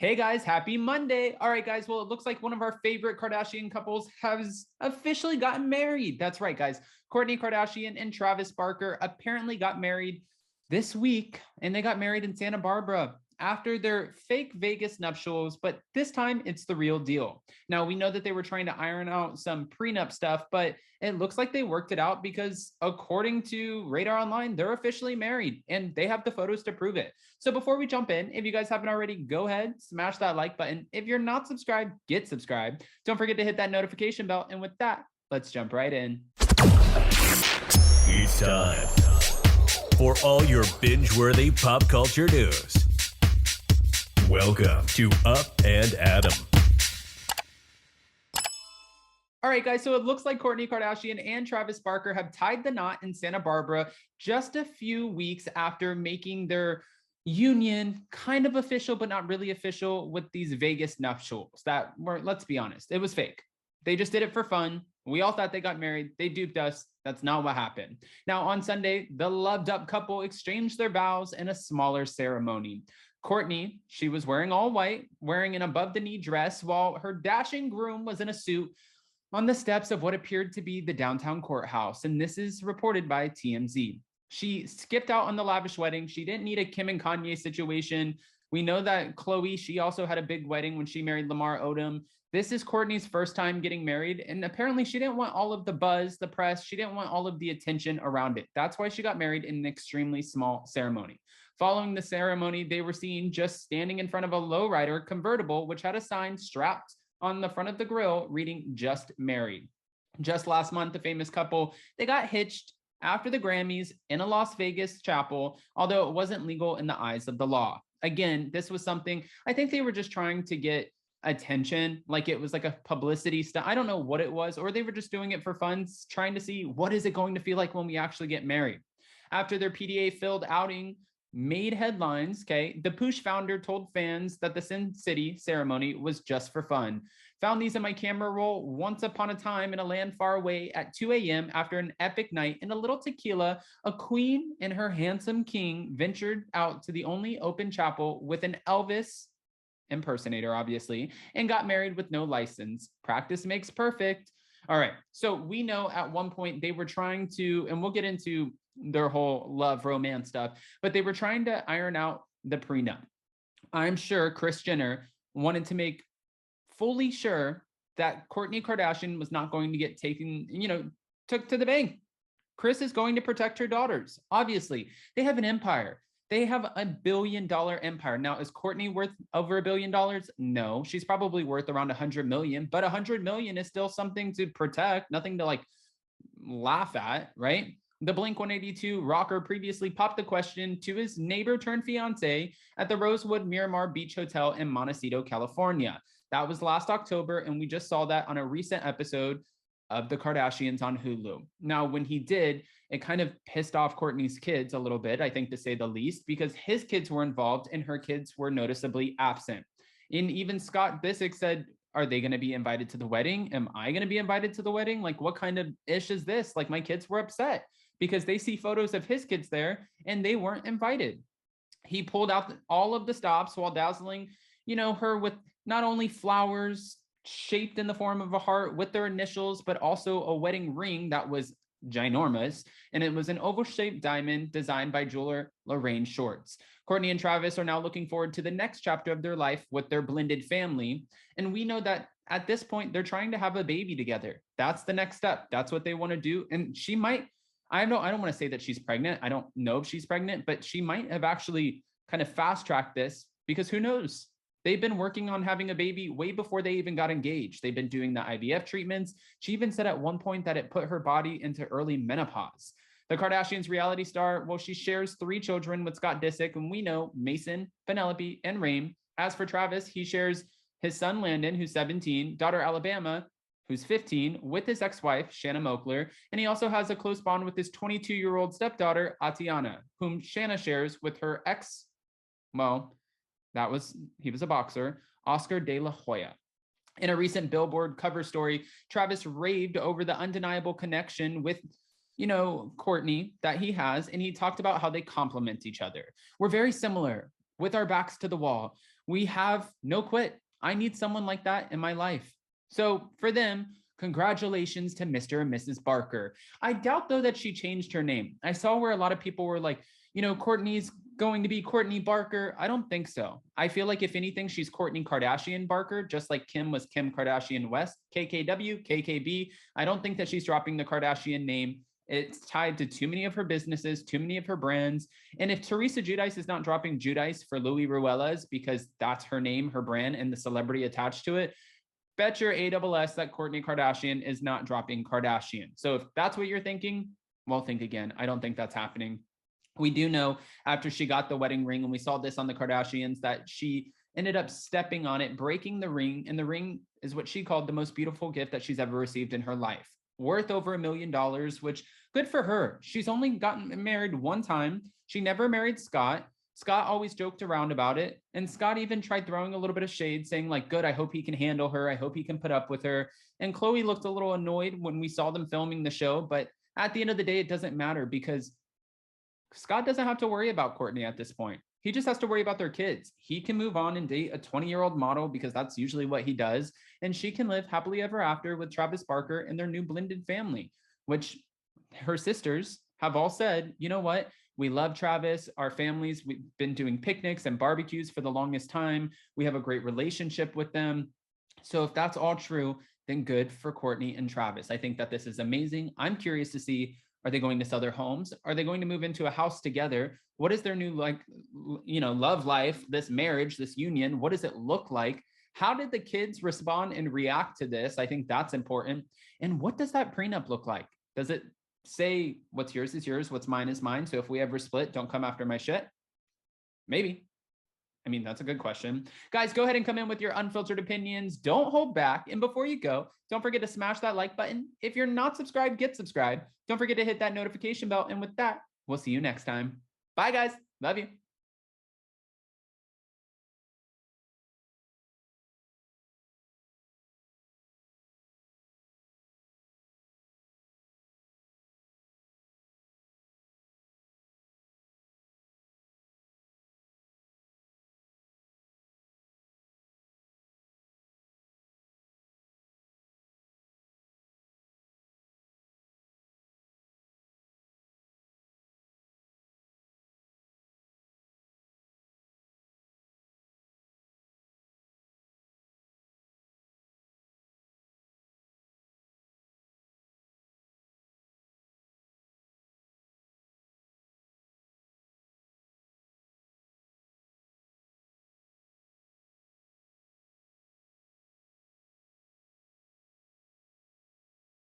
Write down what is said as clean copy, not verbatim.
Hey guys, happy Monday. All right, guys. Well, it looks like one of our favorite Kardashian couples has officially gotten married. That's right, guys. Kourtney Kardashian and Travis Barker apparently got married this week, and they got married in Santa Barbara after their fake Vegas nuptials, but this time it's the real deal. Now, we know that they were trying to iron out some prenup stuff, but it looks like they worked it out because according to Radar Online, they're officially married and they have the photos to prove it. So before we jump in, if you guys haven't already, go ahead, smash that like button. If you're not subscribed, get subscribed. Don't forget to hit that notification bell. And with that, let's jump right in. It's time for all your binge-worthy pop culture news. Welcome to Up and Adam. All right, guys, so it looks like Kourtney Kardashian and Travis Barker have tied the knot in Santa Barbara just a few weeks after making their union kind of official, but not really official with these Vegas nuptials that were, let's be honest, it was fake. They just did it for fun. We all thought they got married. They duped us. That's not what happened. Now, on Sunday, the loved up couple exchanged their vows in a smaller ceremony. Kourtney, she was wearing all white, wearing an above the knee dress, while her dashing groom was in a suit on the steps of what appeared to be the downtown courthouse. And this is reported by TMZ. She skipped out on the lavish wedding. She didn't need a Kim and Kanye situation. We know that Khloe, she also had a big wedding when she married Lamar Odom. This is Kourtney's first time getting married. And apparently she didn't want all of the buzz, the press. She didn't want all of the attention around it. That's why she got married in an extremely small ceremony. Following the ceremony, they were seen just standing in front of a lowrider convertible, which had a sign strapped on the front of the grill reading "Just Married." Just last month, the famous couple, they got hitched after the Grammys in a Las Vegas chapel, although it wasn't legal in the eyes of the law. Again, this was something, I think they were just trying to get attention, like it was like a publicity stunt. I don't know what it was, or they were just doing it for fun, trying to see what is it going to feel like when we actually get married. After their PDA-filled outing made headlines, okay, the Poosh founder told fans that the Sin City ceremony was just for fun. Found these in my camera roll once upon a time in a land far away at 2 a.m. after an epic night and a little tequila. A queen and her handsome king ventured out to the only open chapel with an Elvis impersonator, obviously, and got married with no license. Practice makes perfect. All right, so we know at one point they were trying to, and we'll get into their whole love romance stuff, but they were trying to iron out the prenup. I'm sure Kris Jenner wanted to make fully sure that Kourtney Kardashian was not going to get taken, took to the bank. Kris is going to protect her daughters. Obviously, they have an empire. They have $1 billion empire. Now, is Kourtney worth over $1 billion? No, she's probably worth around 100 million, but 100 million is still something to protect, nothing to like laugh at, right? The Blink-182 rocker previously popped the question to his neighbor turned fiance at the Rosewood Miramar Beach Hotel in Montecito, California. That was last October, and we just saw that on a recent episode of the Kardashians on Hulu. Now, when he did, it kind of pissed off Kourtney's kids a little bit, I think to say the least, because his kids were involved and her kids were noticeably absent. And even Scott Disick said, are they going to be invited to the wedding? Am I going to be invited to the wedding? Like, what kind of ish is this? Like, my kids were upset because they see photos of his kids there and they weren't invited. He pulled out all of the stops while dazzling, her with not only flowers shaped in the form of a heart with their initials, but also a wedding ring that was ginormous. And it was an oval-shaped diamond designed by jeweler Lorraine Shorts. Kourtney and Travis are now looking forward to the next chapter of their life with their blended family. And we know that at this point, they're trying to have a baby together. That's the next step. That's what they want to do. And she might, I don't want to say that she's pregnant. I don't know if she's pregnant, but she might have actually kind of fast-tracked this because who knows? They've been working on having a baby way before they even got engaged. They've been doing the IVF treatments. She even said at one point that it put her body into early menopause. The Kardashians reality star, well, she shares 3 children with Scott Disick, and we know Mason, Penelope, and Rain. As for Travis, he shares his son Landon, who's 17, daughter Alabama, who's 15, with his ex-wife, Shanna Moakler, and he also has a close bond with his 22-year-old stepdaughter, Atiana, whom Shanna shares with her ex, he was a boxer, Oscar De La Hoya. In a recent Billboard cover story, Travis raved over the undeniable connection with, Kourtney that he has, and he talked about how they complement each other. We're very similar with our backs to the wall. We have no quit. I need someone like that in my life. So for them, congratulations to Mr. and Mrs. Barker. I doubt, though, that she changed her name. I saw where a lot of people were like, Kourtney's going to be Kourtney Barker. I don't think so. I feel like if anything, she's Kourtney Kardashian Barker, just like Kim was Kim Kardashian West, KKW, KKB. I don't think that she's dropping the Kardashian name. It's tied to too many of her businesses, too many of her brands. And if Teresa Giudice is not dropping Giudice for Louis Ruelas because that's her name, her brand, and the celebrity attached to it, bet your ASS that Kourtney Kardashian is not dropping Kardashian. So if that's what you're thinking, well, think again. I don't think that's happening. We do know after she got the wedding ring, and we saw this on the Kardashians, that she ended up stepping on it, breaking the ring. And the ring is what she called the most beautiful gift that she's ever received in her life, worth over $1 million, which good for her. She's only gotten married one time. She never married Scott. Scott always joked around about it. And Scott even tried throwing a little bit of shade, saying like, good, I hope he can handle her. I hope he can put up with her. And Khloe looked a little annoyed when we saw them filming the show. But at the end of the day, it doesn't matter because Scott doesn't have to worry about Kourtney at this point. He just has to worry about their kids. He can move on and date a 20-year-old model because that's usually what he does. And she can live happily ever after with Travis Barker and their new blended family, which her sisters have all said, you know what? We love Travis. Our families, we've been doing picnics and barbecues for the longest time. We have a great relationship with them. So if that's all true, then good for Kourtney and Travis. I think that this is amazing. I'm curious to see, are they going to sell their homes? Are they going to move into a house together? What is their new, love life, this marriage, this union? What does it look like? How did the kids respond and react to this? I think that's important. And what does that prenup look like? Does it say what's yours is yours, what's mine is mine? So if we ever split, don't come after my shit? Maybe. I mean, that's a good question. Guys, go ahead and come in with your unfiltered opinions. Don't hold back. And before you go, don't forget to smash that like button. If you're not subscribed, get subscribed. Don't forget to hit that notification bell. And with that, we'll see you next time. Bye, guys. Love you.